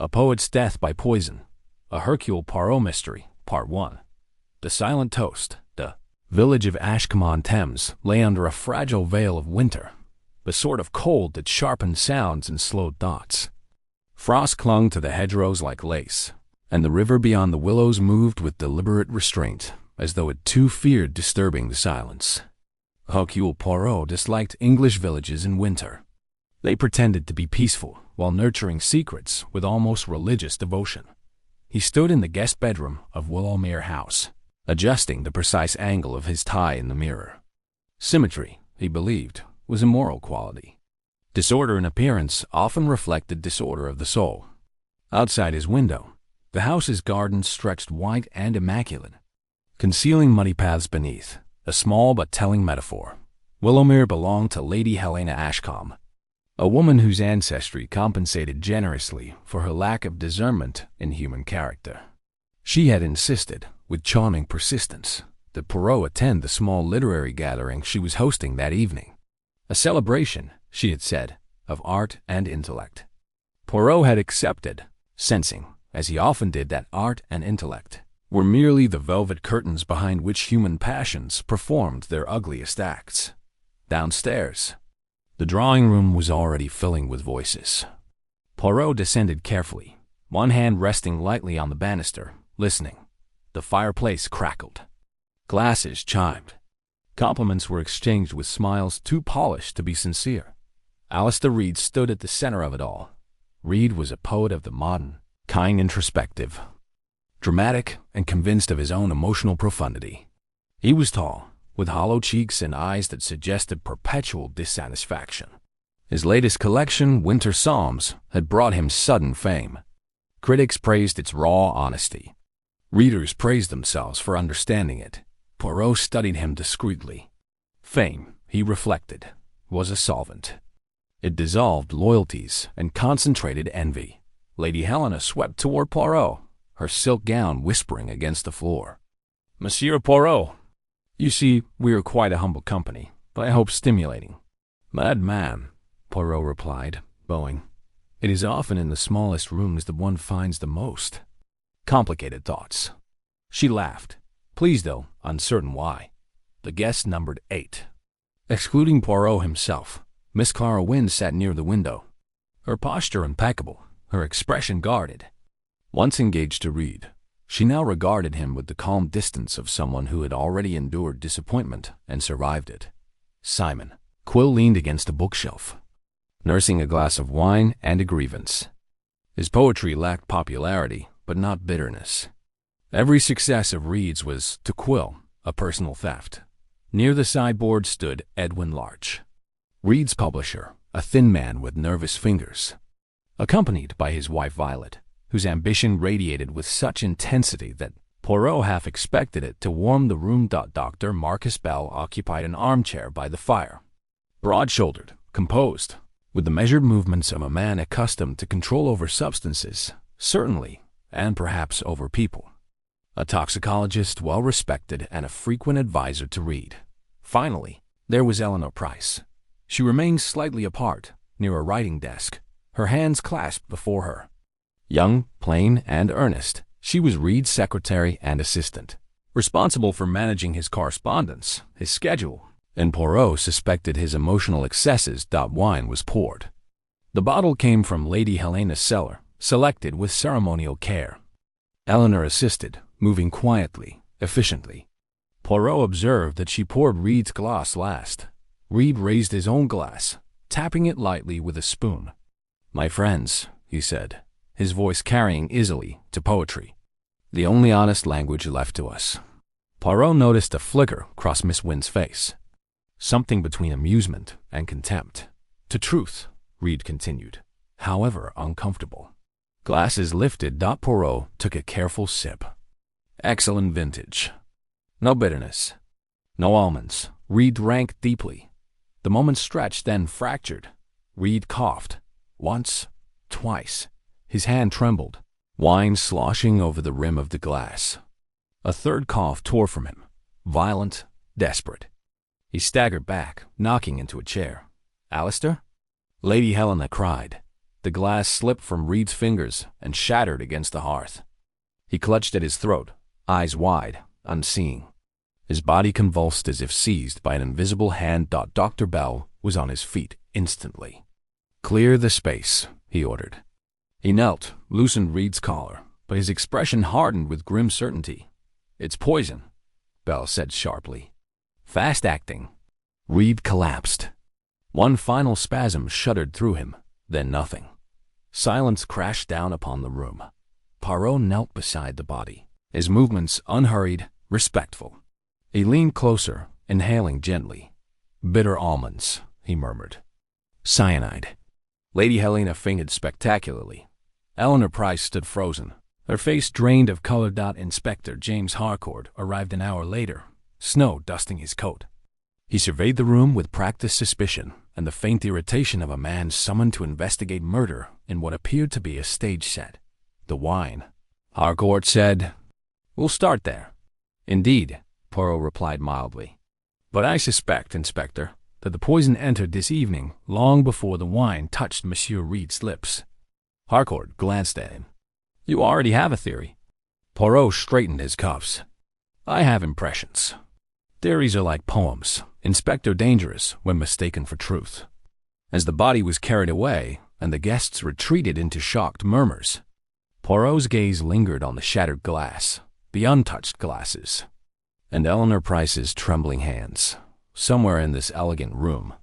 A Poet's Death by Poison, a Hercule Poirot Mystery, Part 1. The Silent Toast. The village of Ashcombe-on-Thames lay under a fragile veil of winter, the sort of cold that sharpened sounds and slowed thoughts. Frost clung to the hedgerows like lace, and the river beyond the willows moved with deliberate restraint, as though it too feared disturbing the silence. Hercule Poirot disliked English villages in winter. They pretended to be peaceful, while nurturing secrets with almost religious devotion. He stood in the guest bedroom of Whodunit House, adjusting the precise angle of his tie in the mirror. Symmetry, he believed, was a moral quality. Disorder in appearance often reflected disorder of the soul. Outside his window, the house's garden stretched white and immaculate, concealing muddy paths beneath. A small but telling metaphor. Whodunit belonged to Lady Helena Ashcombe, a woman whose ancestry compensated generously for her lack of discernment in human character. She had insisted, with charming persistence, that Poirot attend the small literary gathering she was hosting that evening. A celebration, she had said, of art and intellect. Poirot had accepted, sensing, as he often did, that art and intellect were merely the velvet curtains behind which human passions performed their ugliest acts. Downstairs, the drawing-room was already filling with voices. Poirot descended carefully, one hand resting lightly on the banister, listening. The fireplace crackled. Glasses chimed. Compliments were exchanged with smiles too polished to be sincere. Alistair Reid stood at the center of it all. Reid was a poet of the modern kind, introspective, dramatic, and convinced of his own emotional profundity. He was tall, with hollow cheeks and eyes that suggested perpetual dissatisfaction. His latest collection, Winter Psalms, had brought him sudden fame. Critics praised its raw honesty. Readers praised themselves for understanding it. Poirot studied him discreetly. Fame, he reflected, was a solvent. It dissolved loyalties and concentrated envy. Lady Helena swept toward Poirot, her silk gown whispering against the floor. "Monsieur Poirot, you see, we are quite a humble company, but I hope stimulating." "Madman," Poirot replied, bowing. "It is often in the smallest rooms that one finds the most complicated thoughts." She laughed, pleased though uncertain why. The guests numbered 8. Excluding Poirot himself, Miss Clara Wynne sat near the window, her posture impeccable, her expression guarded. Once engaged to read, she now regarded him with the calm distance of someone who had already endured disappointment and survived it. Simon Quill leaned against a bookshelf, nursing a glass of wine and a grievance. His poetry lacked popularity, but not bitterness. Every success of Reid's was, to Quill, a personal theft. Near the sideboard stood Edwin Larch, Reid's publisher, a thin man with nervous fingers, accompanied by his wife Violet, whose ambition radiated with such intensity that Poirot half expected it to warm the room. Dr. Marcus Bell occupied an armchair by the fire, broad-shouldered, composed, with the measured movements of a man accustomed to control over substances, certainly, and perhaps over people. A toxicologist well-respected and a frequent advisor to Reid. Finally, there was Eleanor Price. She remained slightly apart, near a writing desk, her hands clasped before her. Young, plain, and earnest, she was Reid's secretary and assistant, responsible for managing his correspondence, his schedule, and Poirot suspected his emotional excesses. Wine was poured. The bottle came from Lady Helena's cellar, selected with ceremonial care. Eleanor assisted, moving quietly, efficiently. Poirot observed that she poured Reid's glass last. Reid raised his own glass, tapping it lightly with a spoon. "My friends," he said, his voice carrying easily to poetry, "the only honest language left to us." Poirot noticed a flicker cross Miss Wynne's face, something between amusement and contempt. "To truth," Reid continued, however uncomfortable. Glasses lifted. Poirot took a careful sip. "Excellent vintage. No bitterness. No almonds." Reid drank deeply. The moment stretched, then fractured. Reid coughed. Once, twice. His hand trembled, wine sloshing over the rim of the glass. A third cough tore from him, violent, desperate. He staggered back, knocking into a chair. "Alistair?" Lady Helena cried. The glass slipped from Reed's fingers and shattered against the hearth. He clutched at his throat, eyes wide, unseeing. His body convulsed as if seized by an invisible hand. Dr. Bell was on his feet instantly. "Clear the space," he ordered. He knelt, loosened Reed's collar, but his expression hardened with grim certainty. "It's poison," Bell said sharply. "Fast acting." Reed collapsed. One final spasm shuddered through him, then nothing. Silence crashed down upon the room. Poirot knelt beside the body, his movements unhurried, respectful. He leaned closer, inhaling gently. "Bitter almonds," he murmured. "Cyanide." Lady Helena fainted spectacularly. Eleanor Price stood frozen, her face drained of color. Inspector James Harcourt arrived an hour later, snow dusting his coat. He surveyed the room with practiced suspicion and the faint irritation of a man summoned to investigate murder in what appeared to be a stage set. "The wine," Harcourt said. "We'll start there." "Indeed," Poirot replied mildly. "But I suspect, Inspector, that the poison entered this evening long before the wine touched Monsieur Reed's lips." Harcourt glanced at him. "You already have a theory." Poirot straightened his cuffs. "I have impressions. Theories are like poems, Inspector, dangerous when mistaken for truth." As the body was carried away and the guests retreated into shocked murmurs, Poirot's gaze lingered on the shattered glass, the untouched glasses, and Eleanor Price's trembling hands, somewhere in this elegant room.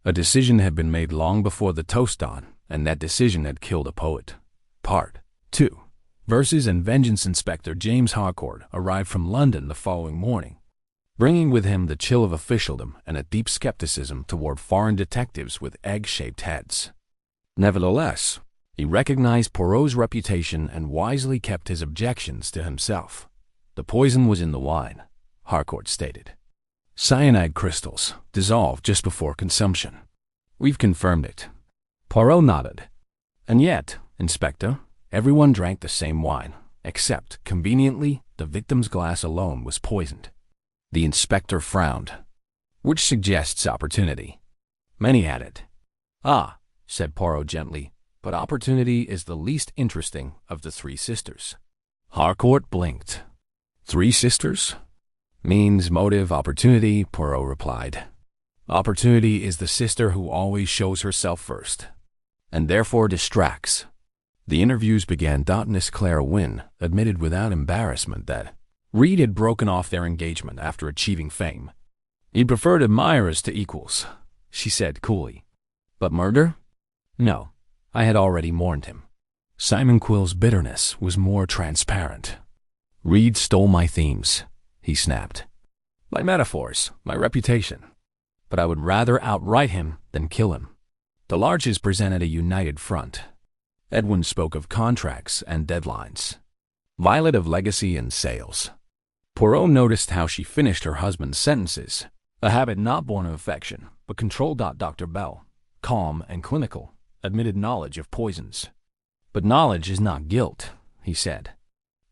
A decision had been made long before the toast dawn, and that decision had killed a poet. Part 2. Verses and Vengeance. Inspector James Harcourt arrived from London the following morning, bringing with him the chill of officialdom and a deep skepticism toward foreign detectives with egg-shaped heads. Nevertheless, he recognized Poirot's reputation and wisely kept his objections to himself. "The poison was in the wine," Harcourt stated. "Cyanide crystals, dissolved just before consumption. We've confirmed it." Poirot nodded. "And yet, Inspector, everyone drank the same wine, except, conveniently, the victim's glass alone was poisoned." The inspector frowned. "Which suggests opportunity." Many added. "Ah," said Poirot gently, "but opportunity is the least interesting of the three sisters." Harcourt blinked. "Three sisters?" "Means, motive, opportunity," Poirot replied. "Opportunity is the sister who always shows herself first, and therefore distracts." The interviews began. Miss Clara Wynne admitted without embarrassment that Reed had broken off their engagement after achieving fame. "He preferred admirers to equals," she said coolly. "But murder? No, I had already mourned him." Simon Quill's bitterness was more transparent. "Reed stole my themes," he snapped. "My metaphors, my reputation. But I would rather outright him than kill him." The Larches presented a united front. Edwin spoke of contracts and deadlines, Violet of legacy and sales. Poirot noticed how she finished her husband's sentences, a habit not born of affection, but controlled. Dr. Bell, calm and clinical, admitted knowledge of poisons. "But knowledge is not guilt," he said.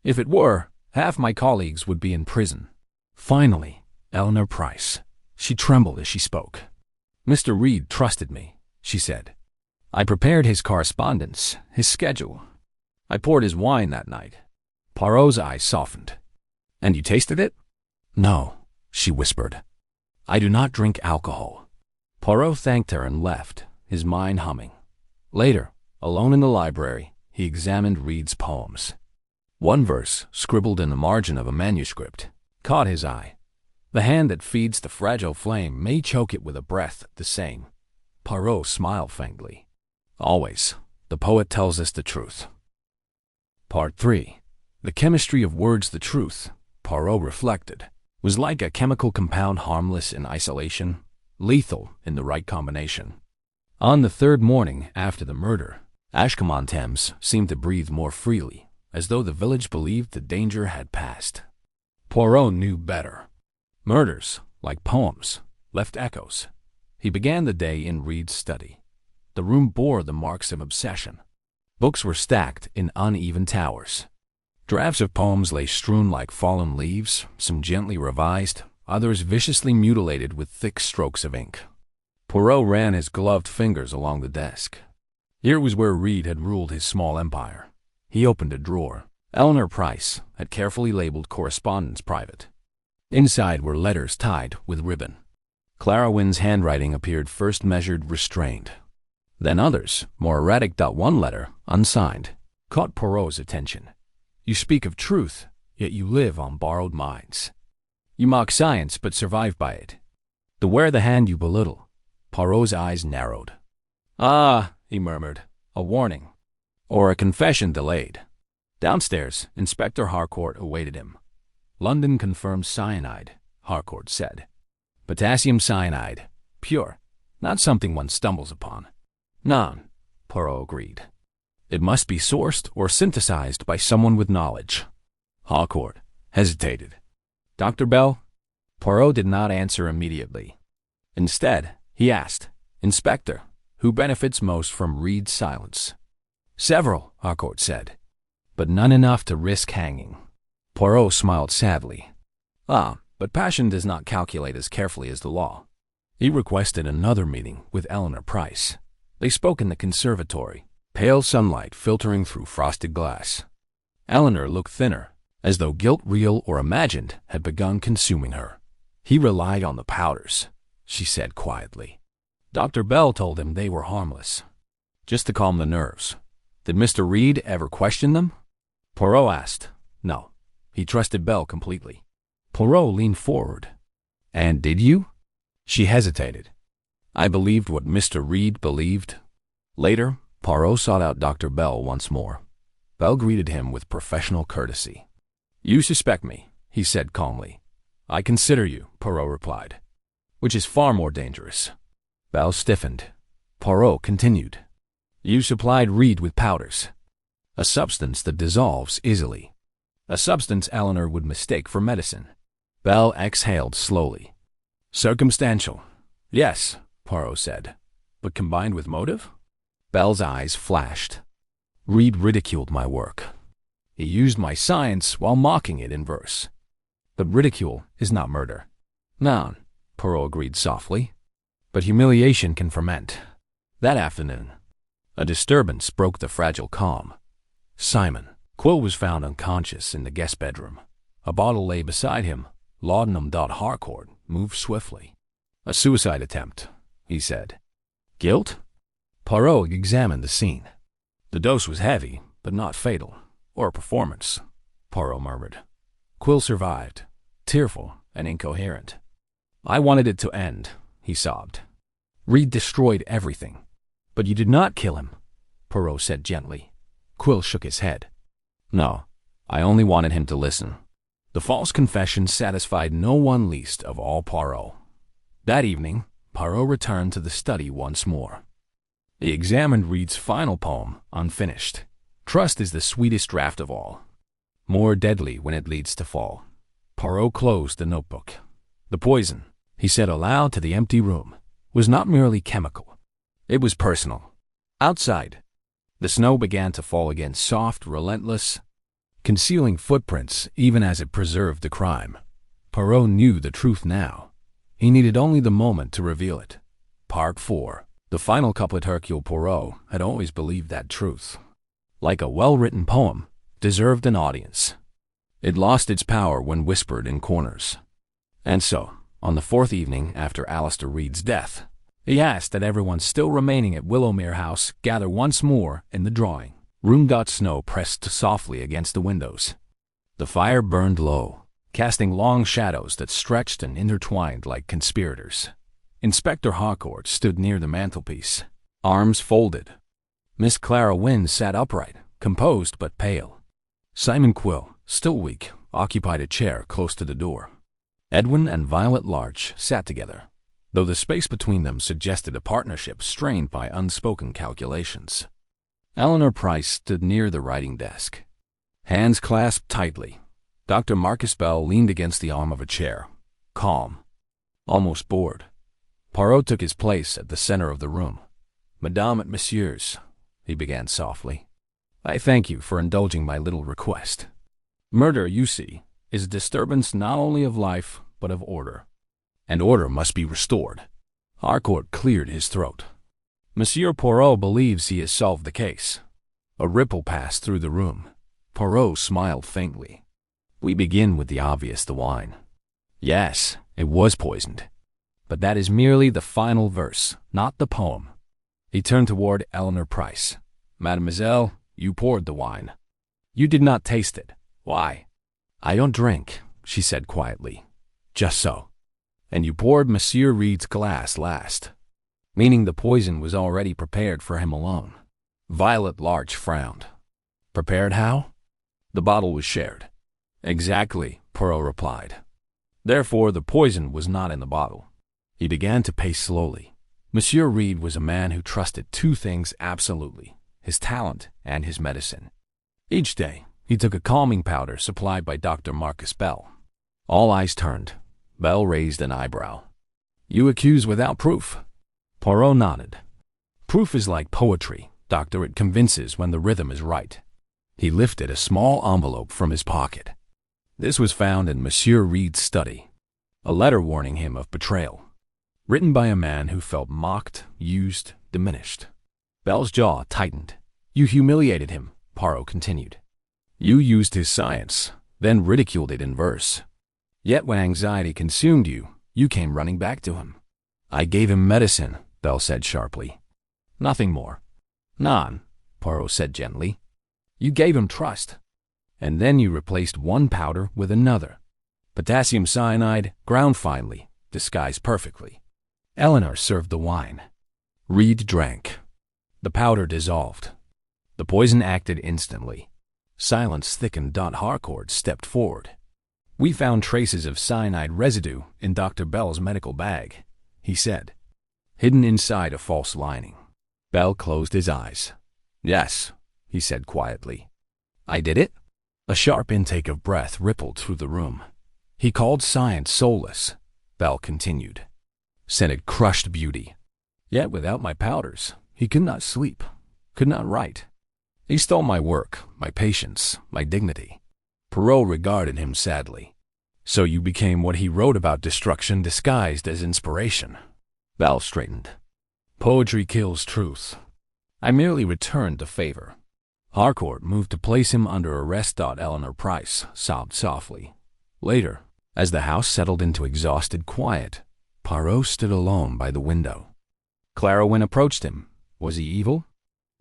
"If it were, half my colleagues would be in prison." Finally, Eleanor Price. She trembled as she spoke. "Mr. Reed trusted me," she said. "I prepared his correspondence, his schedule. I poured his wine that night." Poirot's eyes softened. "And you tasted it?" "No," she whispered. "I do not drink alcohol." Poirot thanked her and left, his mind humming. Later, alone in the library, he examined Reed's poems. One verse, scribbled in the margin of a manuscript, caught his eye. "The hand that feeds the fragile flame may choke it with a breath the same." Poirot smiled faintly. "Always, the poet tells us the truth." Part 3. The chemistry of words. The truth, Poirot reflected, was like a chemical compound, harmless in isolation, lethal in the right combination. On the third morning after the murder, Ashcombe-on-Thames seemed to breathe more freely, as though the village believed the danger had passed. Poirot knew better. Murders, like poems, left echoes. He began the day in Reed's study. The room bore the marks of obsession. Books were stacked in uneven towers. Drafts of poems lay strewn like fallen leaves, some gently revised, others viciously mutilated with thick strokes of ink. Poirot ran his gloved fingers along the desk. Here was where Reed had ruled his small empire. He opened a drawer. Eleanor Price had carefully labeled correspondence private. Inside were letters tied with ribbon. Clara Wynn's handwriting appeared first measured restrained. Then others, more erratic. One letter, unsigned, caught Poirot's attention. You speak of truth, yet you live on borrowed minds. You mock science, but survive by it. Beware the hand you belittle. Poirot's eyes narrowed. Ah, he murmured, a warning. Or a confession delayed. Downstairs, Inspector Harcourt awaited him. London confirmed cyanide, Harcourt said. Potassium cyanide, pure, not something one stumbles upon. None, Poirot agreed. It must be sourced or synthesized by someone with knowledge. Harcourt hesitated. Dr. Bell? Poirot did not answer immediately. Instead, he asked, Inspector, who benefits most from Reed's silence? Several, Harcourt said, but none enough to risk hanging. Poirot smiled sadly. Ah, but passion does not calculate as carefully as the law. He requested another meeting with Eleanor Price. They spoke in the conservatory, pale sunlight filtering through frosted glass. Eleanor looked thinner, as though guilt, real or imagined, had begun consuming her. He relied on the powders, she said quietly. Dr. Bell told him they were harmless, just to calm the nerves. Did Mr. Reed ever question them? Poirot asked. No, he trusted Bell completely. Poirot leaned forward. And did you? She hesitated. I believed what Mr. Reed believed. Later, Poirot sought out Dr. Bell once more. Bell greeted him with professional courtesy. You suspect me, he said calmly. I consider you, Poirot replied, which is far more dangerous. Bell stiffened. Poirot continued. You supplied Reed with powders, a substance that dissolves easily, a substance Eleanor would mistake for medicine. Bell exhaled slowly. Circumstantial. Yes, Poirot said, but combined with motive? Bell's eyes flashed. Reed ridiculed my work. He used my science while mocking it in verse. But ridicule is not murder. Noun, Poirot agreed softly. But humiliation can ferment. That afternoon, a disturbance broke the fragile calm. Simon Quill was found unconscious in the guest bedroom. A bottle lay beside him. Laudanum. Harcourt moved swiftly. A suicide attempt, he said. Guilt? Poirot examined the scene. The dose was heavy, but not fatal. Or a performance, Poirot murmured. Quill survived, tearful and incoherent. I wanted it to end, he sobbed. Reed destroyed everything. But you did not kill him, Poirot said gently. Quill shook his head. No, I only wanted him to listen. The false confession satisfied no one, least of all Poirot. That evening, Poirot returned to the study once more. He examined Reed's final poem, unfinished. Trust is the sweetest draught of all, more deadly when it leads to fall. Poirot closed the notebook. The poison, he said aloud to the empty room, was not merely chemical. It was personal. Outside, the snow began to fall again, soft, relentless, concealing footprints even as it preserved the crime. Poirot knew the truth now. He needed only the moment to reveal it. Part 4. The final couplet. Hercule Poirot had always believed that truth, like a well-written poem, deserved an audience. It lost its power when whispered in corners. And so, on the fourth evening after Alistair Reed's death, he asked that everyone still remaining at Willowmere House gather once more in the drawing room. Snow pressed softly against the windows. The fire burned low, casting long shadows that stretched and intertwined like conspirators. Inspector Harcourt stood near the mantelpiece, arms folded. Miss Clara Wynn sat upright, composed but pale. Simon Quill, still weak, occupied a chair close to the door. Edwin and Violet Larch sat together, though the space between them suggested a partnership strained by unspoken calculations. Eleanor Price stood near the writing desk, hands clasped tightly. Dr. Marcus Bell leaned against the arm of a chair, calm, almost bored. Poirot took his place at the center of the room. Madame and Messieurs, he began softly, I thank you for indulging my little request. Murder, you see, is a disturbance not only of life, but of order. And order must be restored. Harcourt cleared his throat. Monsieur Poirot believes he has solved the case. A ripple passed through the room. Poirot smiled faintly. We begin with the obvious, the wine. Yes, it was poisoned. But that is merely the final verse, not the poem. He turned toward Eleanor Price. Mademoiselle, you poured the wine. You did not taste it. Why? I don't drink, she said quietly. Just so. And you poured Monsieur Reed's glass last, meaning the poison was already prepared for him alone. Violet Larch frowned. Prepared how? The bottle was shared. Exactly, Poirot replied. Therefore, the poison was not in the bottle. He began to pace slowly. Monsieur Reed was a man who trusted two things absolutely, his talent and his medicine. Each day, he took a calming powder supplied by Dr. Marcus Bell. All eyes turned. Bell raised an eyebrow. You accuse without proof. Poirot nodded. Proof is like poetry, doctor. It convinces when the rhythm is right. He lifted a small envelope from his pocket. This was found in Monsieur Reed's study. A letter warning him of betrayal. Written by a man who felt mocked, used, diminished. Bell's jaw tightened. You humiliated him, Poirot continued. You used his science, then ridiculed it in verse. Yet when anxiety consumed you, you came running back to him. I gave him medicine, Bell said sharply. Nothing more. None, Poirot said gently. You gave him trust. And then you replaced one powder with another. Potassium cyanide, ground finely, disguised perfectly. Eleanor served the wine. Reed drank. The powder dissolved. The poison acted instantly. Silence thickened. Harcourt stepped forward. We found traces of cyanide residue in Dr. Bell's medical bag, he said, hidden inside a false lining. Bell closed his eyes. Yes, he said quietly. I did it? A sharp intake of breath rippled through the room. He called science soulless, Bell continued. Scented crushed beauty. Yet without my powders, he could not sleep, could not write. He stole my work, my patience, my dignity. Poirot regarded him sadly. So you became what he wrote about, destruction disguised as inspiration. Bell straightened. Poetry kills truth. I merely returned the favor. Harcourt moved to place him under arrest. Eleanor Price sobbed softly. Later, as the house settled into exhausted quiet, Poirot stood alone by the window. Clara Wynne approached him. Was he evil?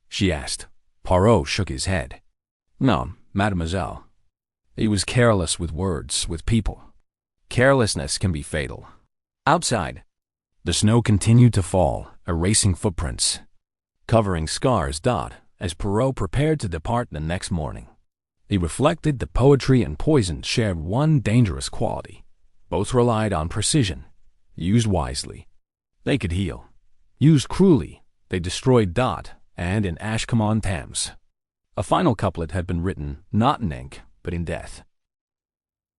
She asked. Poirot shook his head. No, mademoiselle. He was careless with words, with people. Carelessness can be fatal. Outside, the snow continued to fall, erasing footprints, covering scars. As Poirot prepared to depart the next morning, he reflected that poetry and poison shared one dangerous quality. Both relied on precision. Used wisely, they could heal. Used cruelly, they destroyed. And in Ashcombe-on-Thames, a final couplet had been written not in ink, but in death.